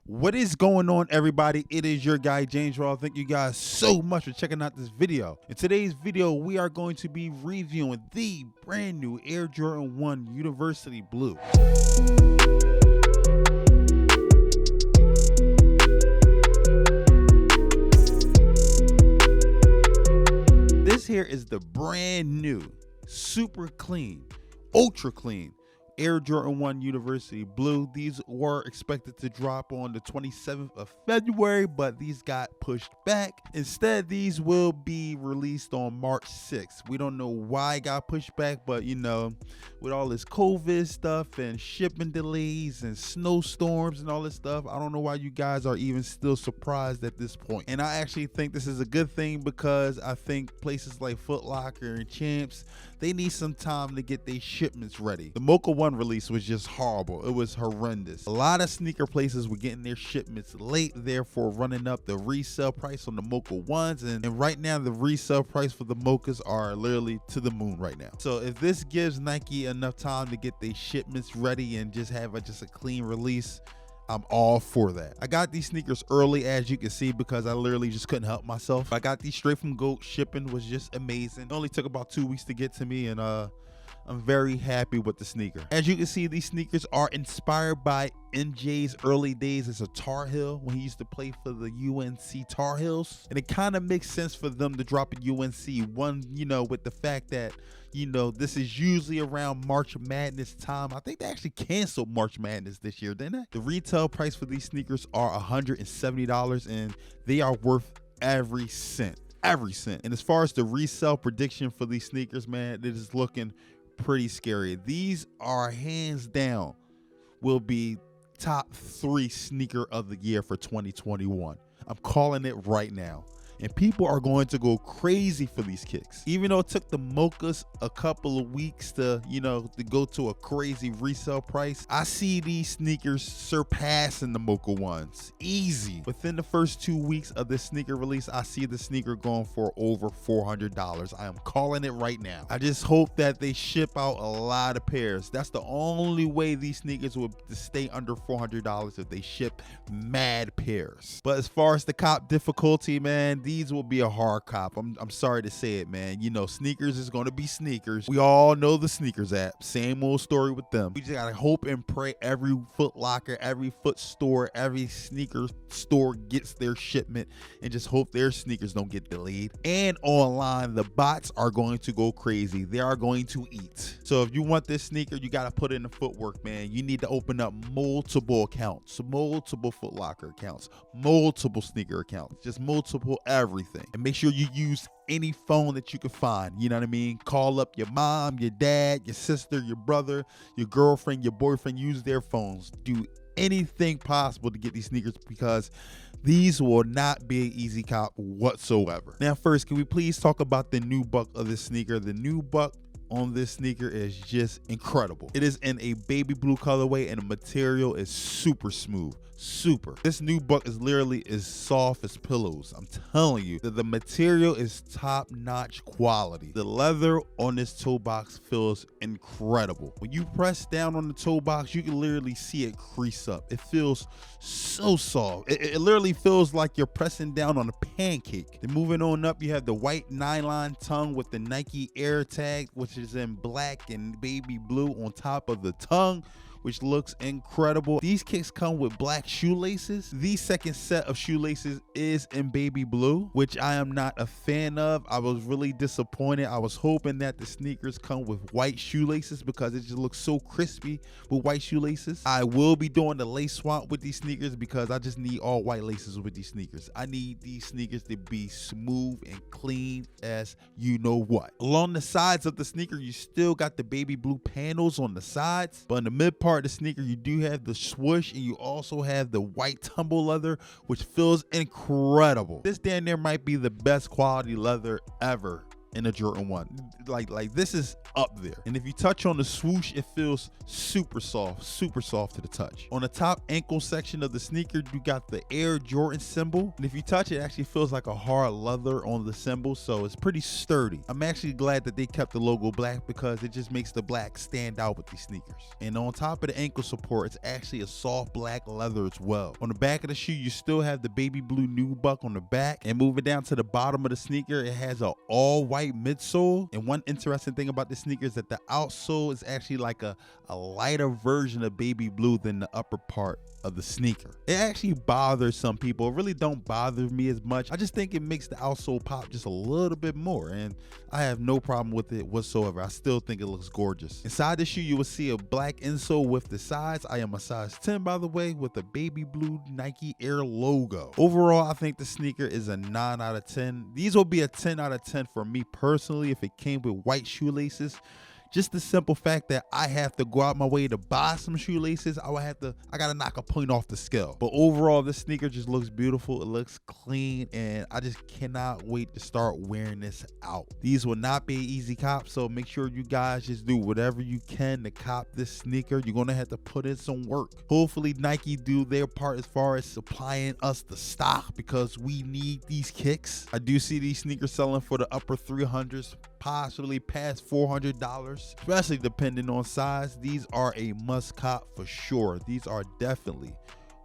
What is going on, everybody? It is your guy James Raw. Thank you guys so much for checking out this video. In today's video, we are going to be reviewing the brand new Air Jordan 1 University Blue. This here is the brand new, super clean, ultra clean Air Jordan 1 University Blue. These were expected to drop on the 27th of February, but these got pushed back. Instead, these will be released on March 6th. We don't know why it got pushed back, but you know, with all this COVID stuff and shipping delays and snowstorms and all this stuff, I don't know why you guys are even still surprised at this point. And I actually think this is a good thing, because I think places like Foot Locker and Champs, they need some time to get their shipments ready. The Mocha 1 release was just horrible. It was horrendous. A lot of sneaker places were getting their shipments late, therefore running up the resale price on the Mocha 1s. And right now, the resale price for the Mochas are literally to the moon right now. So if this gives Nike enough time to get their shipments ready and just have a clean release, I'm all for that. I got these sneakers early, as you can see, because I literally just couldn't help myself. I got these straight from GOAT. Shipping was just amazing. It only took about 2 weeks to get to me, and I'm very happy with the sneaker. As you can see, these sneakers are inspired by MJ's early days as a Tar Heel when he used to play for the UNC Tar Heels. And it kind of makes sense for them to drop a UNC one, you know, with the fact that, you know, this is usually around March Madness time. I think they actually canceled March Madness this year, didn't they? The retail price for these sneakers are $170, and they are worth every cent. Every cent. And as far as the resale prediction for these sneakers, man, it is looking pretty scary. These are hands down will be top 3 sneaker of the year for 2021. I'm calling it right now. And people are going to go crazy for these kicks. Even though it took the Mochas a couple of weeks to, you know, to go to a crazy resale price, I see these sneakers surpassing the Mocha 1s. Easy. Within the first 2 weeks of this sneaker release, I see the sneaker going for over $400. I am calling it right now. I just hope that they ship out a lot of pairs. That's the only way these sneakers will stay under $400, if they ship mad pairs. But as far as the cop difficulty, man, these will be a hard cop. I'm sorry to say it, man. You know, sneakers is going to be sneakers. We all know the sneakers app. Same old story with them. We just got to hope and pray every Foot Locker, every foot store, every sneaker store gets their shipment, and just hope their sneakers don't get delayed. And online, the bots are going to go crazy. They are going to eat. So if you want this sneaker, you got to put in the footwork, man. You need to open up multiple accounts, multiple Foot Locker accounts, multiple sneaker accounts, just multiple everything. And make sure you use any phone that you can find. You know what I mean? Call up your mom, your dad, your sister, your brother, your girlfriend, your boyfriend. Use their phones. Do anything possible to get these sneakers, because these will not be an easy cop whatsoever. Now, first, can we please talk about the new buck of this sneaker? The new buck on this sneaker is just incredible. It is in a baby blue colorway, and the material is super smooth. Super. This new buck is literally as soft as pillows. I'm telling you that the material is top-notch quality. The leather on this toe box feels incredible. When you press down on the toe box, you can literally see it crease up. It feels so soft. It literally feels like you're pressing down on a pancake. Then moving on up, you have the white nylon tongue with the Nike Air tag, which is in black and baby blue on top of the tongue, which looks incredible. These kicks come with black shoelaces. The second set of shoelaces is in baby blue, which I am not a fan of. I was really disappointed. I was hoping that the sneakers come with white shoelaces, because it just looks so crispy with white shoelaces. I will be doing the lace swap with these sneakers, because I just need all white laces with these sneakers. I need these sneakers to be smooth and clean as you know what. Along the sides of the sneaker, you still got the baby blue panels on the sides, but in the mid part of the sneaker, you do have the swoosh, and you also have the white tumble leather, which feels incredible. This damn near might be the best quality leather ever in a Jordan 1. Like this is up there. And if you touch on the swoosh, it feels super soft to the touch. On the top ankle section of the sneaker, you got the Air Jordan symbol. And if you touch it, it actually feels like a hard leather on the symbol, so it's pretty sturdy. I'm actually glad that they kept the logo black because it just makes the black stand out with these sneakers. And on top of the ankle support, it's actually a soft black leather as well. On the back of the shoe, you still have the baby blue nubuck on the back, and moving down to the bottom of the sneaker, it has an all white midsole. And one interesting thing about the sneaker is that the outsole is actually like a lighter version of baby blue than the upper part of the sneaker. It actually bothers some people. It really don't bother me as much. I just think it makes the outsole pop just a little bit more, and I have no problem with it whatsoever. I still think it looks gorgeous. Inside the shoe, you will see a black insole with the size. I am a size 10, by the way, with a baby blue Nike Air logo. Overall, I think the sneaker is a 9 out of 10. These will be a 10 out of 10 for me personally if it came with white shoelaces. Just the simple fact that I have to go out my way to buy some shoelaces, I gotta knock a point off the scale. But overall, this sneaker just looks beautiful. It looks clean, and I just cannot wait to start wearing this out. These will not be an easy cop, so make sure you guys just do whatever you can to cop this sneaker. You're gonna have to put in some work. Hopefully Nike do their part as far as supplying us the stock, because we need these kicks. I do see these sneakers selling for the upper 300s, possibly past $400, especially depending on size. These are a must cop for sure. These are definitely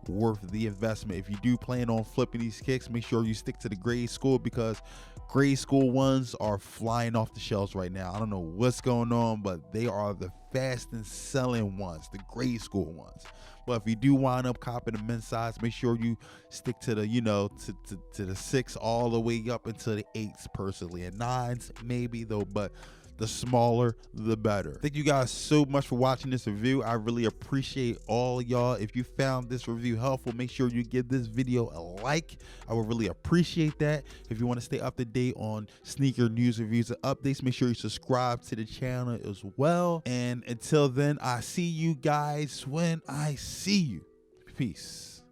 worth the investment. If you do plan on flipping these kicks, make sure you stick to the grade school, because grade school ones are flying off the shelves right now. I don't know what's going on, but they are the fastest selling ones, the grade school ones. But if you do wind up copping the men's size, make sure you stick to the, to the 6 all the way up into the 8s personally, and 9s maybe though, but the smaller the better. Thank you guys so much for watching this review. I really appreciate all y'all. If you found this review helpful, make sure you give this video a like. I would really appreciate that. If you want to stay up to date on sneaker news, reviews, and updates, make sure you subscribe to the channel as well. And until then, I see you guys when I see you. Peace.